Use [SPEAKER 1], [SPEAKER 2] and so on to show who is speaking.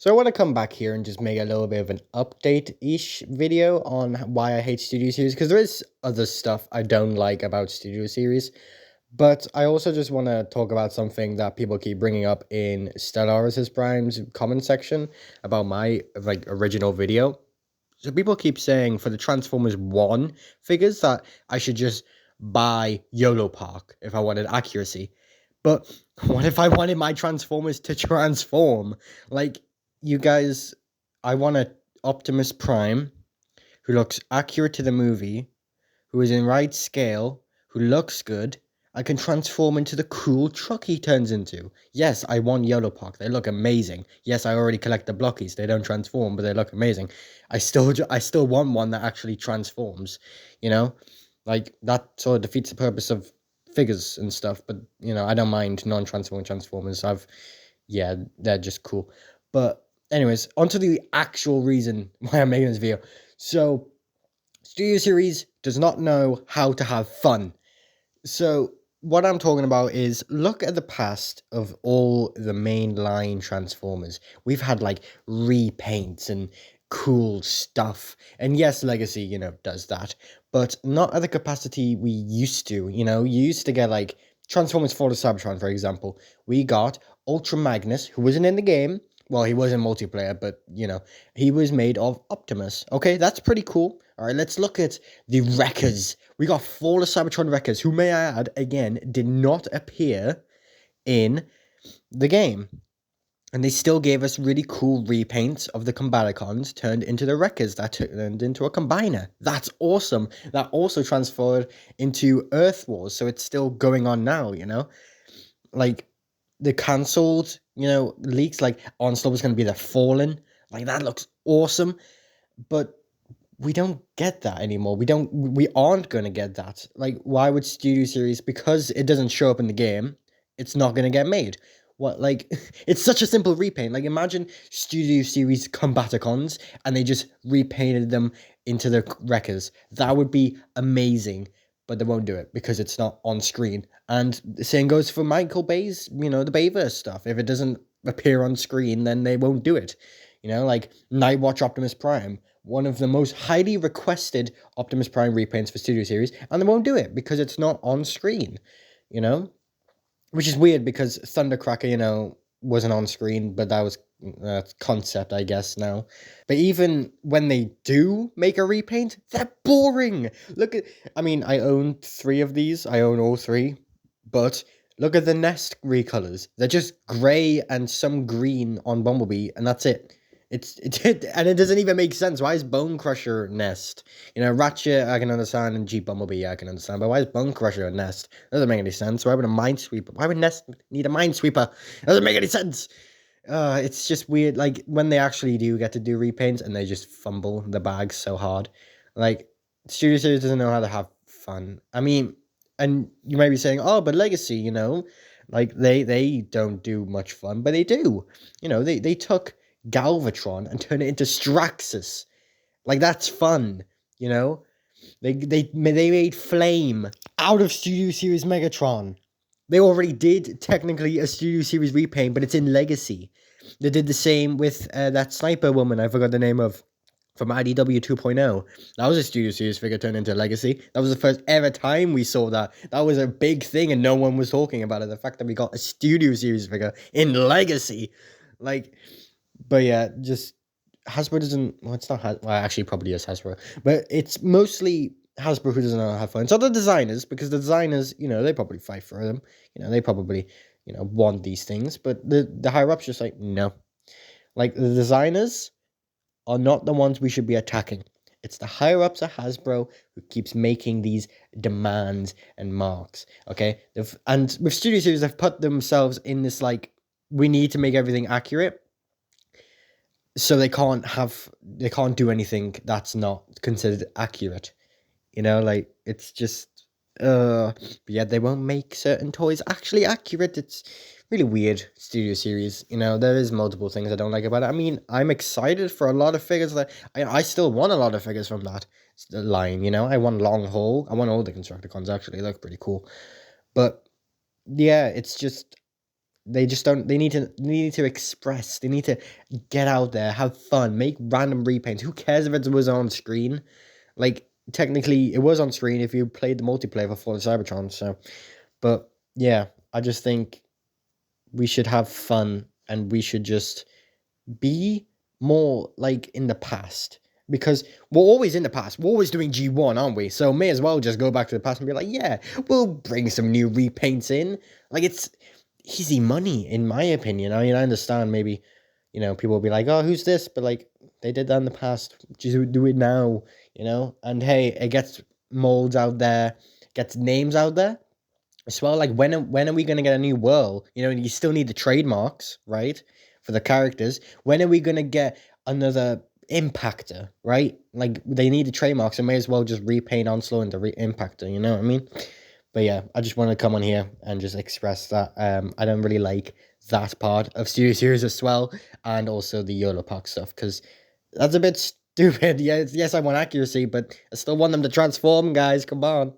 [SPEAKER 1] So I want to come back here and just make a little bit of an update-ish video on why I hate Studio Series, because there is other stuff I don't like about Studio Series, but I also just want to talk about something that people keep bringing up in Stellaris Prime's comment section about my original video. So people keep saying for the Transformers 1 figures that I should just buy YOLO Park if I wanted accuracy. But what if I wanted my Transformers to transform? Like, you guys, I want a Optimus Prime who looks accurate to the movie, who is in right scale, who looks good. I can transform into the cool truck he turns into. Yes, I want Yellow Park. They look amazing. Yes, I already collect the blockies. They don't transform, but they look amazing. I still want one that actually transforms. You know, like that sort of defeats the purpose of figures and stuff. But I don't mind non-transforming Transformers. Yeah, they're just cool. But anyways, onto the actual reason why I'm making this video. So, Studio Series does not know how to have fun. So, what I'm talking about is look at the past of all the mainline Transformers. We've had like repaints and cool stuff. And yes, Legacy, does that, but not at the capacity we used to. You used to get like Transformers Fall of Cybertron, for example. We got Ultra Magnus, who wasn't in the game. Well, he was in multiplayer, but he was made of Optimus. Okay, that's pretty cool. All right, let's look at the Wreckers. We got Fall of Cybertron Wreckers, who, may I add, again, did not appear in the game. And they still gave us really cool repaints of the Combaticons turned into the Wreckers that turned into a Combiner. That's awesome. That also transferred into Earth Wars, so it's still going on now, Like, the cancelled, leaks, like Onslaught was going to be the Fallen. Like, that looks awesome. But we don't get that anymore. We aren't going to get that. Like, why would Studio Series, because it doesn't show up in the game, it's not going to get made. What, like, it's such a simple repaint. Like, imagine Studio Series Combaticons and they just repainted them into the Wreckers. That would be amazing, but they won't do it because it's not on screen. And the same goes for Michael Bay's, the Bayverse stuff. If it doesn't appear on screen, then they won't do it. Like Nightwatch Optimus Prime, one of the most highly requested Optimus Prime repaints for Studio Series, and they won't do it because it's not on screen, Which is weird because Thundercracker, wasn't on screen, but that was concept, I guess, now. But even when they do make a repaint, they're boring. I own 3 of these. I own all 3, but look at the Nest recolors. They're just grey and some green on Bumblebee, and that's it. And it doesn't even make sense. Why is Bone Crusher Nest? Ratchet I can understand, and Jeep Bumblebee I can understand, but why is Bone Crusher a Nest? Doesn't make any sense. Why would a Minesweeper? Why would Nest need a Minesweeper? Doesn't make any sense. It's just weird. Like when they actually do get to do repaints, and they just fumble the bags so hard. Like Studio Series doesn't know how to have fun. And you might be saying, oh, but Legacy, like they don't do much fun, but they do. They took Galvatron and turn it into Straxus. Like, that's fun, They made Flame out of Studio Series Megatron. They already did technically a Studio Series repaint, but it's in Legacy. They did the same with that sniper woman I forgot the name of from IDW 2.0. That was a Studio Series figure turned into Legacy. That was the first ever time we saw that. That was a big thing and no one was talking about it. The fact that we got a Studio Series figure in Legacy. But yeah, just Hasbro doesn't. Well, it's not. Well, actually, probably is Hasbro, but it's mostly Hasbro who doesn't know how to have fun. It's not the designers, because the designers, they probably fight for them. They probably, want these things, but the higher ups just like no. Like the designers are not the ones we should be attacking. It's the higher ups at Hasbro who keeps making these demands and marks. Okay, and with Studio Series, they've put themselves in this like we need to make everything accurate. So they can't do anything that's not considered accurate. It's just but yeah, they won't make certain toys actually accurate. It's really weird, Studio Series. There is multiple things I don't like about it. I'm excited for a lot of figures that I still want a lot of figures from that line, I want Long Haul. I want all the Constructicons actually. They look pretty cool. But yeah, it's just they just don't. They need to express. They need to get out there, have fun, make random repaints. Who cares if it was on screen? Like technically, it was on screen if you played the multiplayer for Fallen Cybertron. So, but yeah, I just think we should have fun and we should just be more like in the past, because we're always in the past. We're always doing G1, aren't we? So may as well just go back to the past and be like, yeah, we'll bring some new repaints in. Like, it's easy money, in my opinion. I mean, I understand maybe, people will be like, oh, who's this? But like, they did that in the past. Just do it now, And hey, it gets molds out there, gets names out there as well. Like, when are we gonna get a new world? You still need the trademarks, right, for the characters. When are we gonna get another impactor, right? Like, they need the trademarks, so may as well just repaint Onslaught into impactor. You know what I mean? But yeah, I just want to come on here and just express that I don't really like that part of Studio Series as well, and also the YOLO Park stuff, because that's a bit stupid. Yes, I want accuracy, but I still want them to transform, guys. Come on.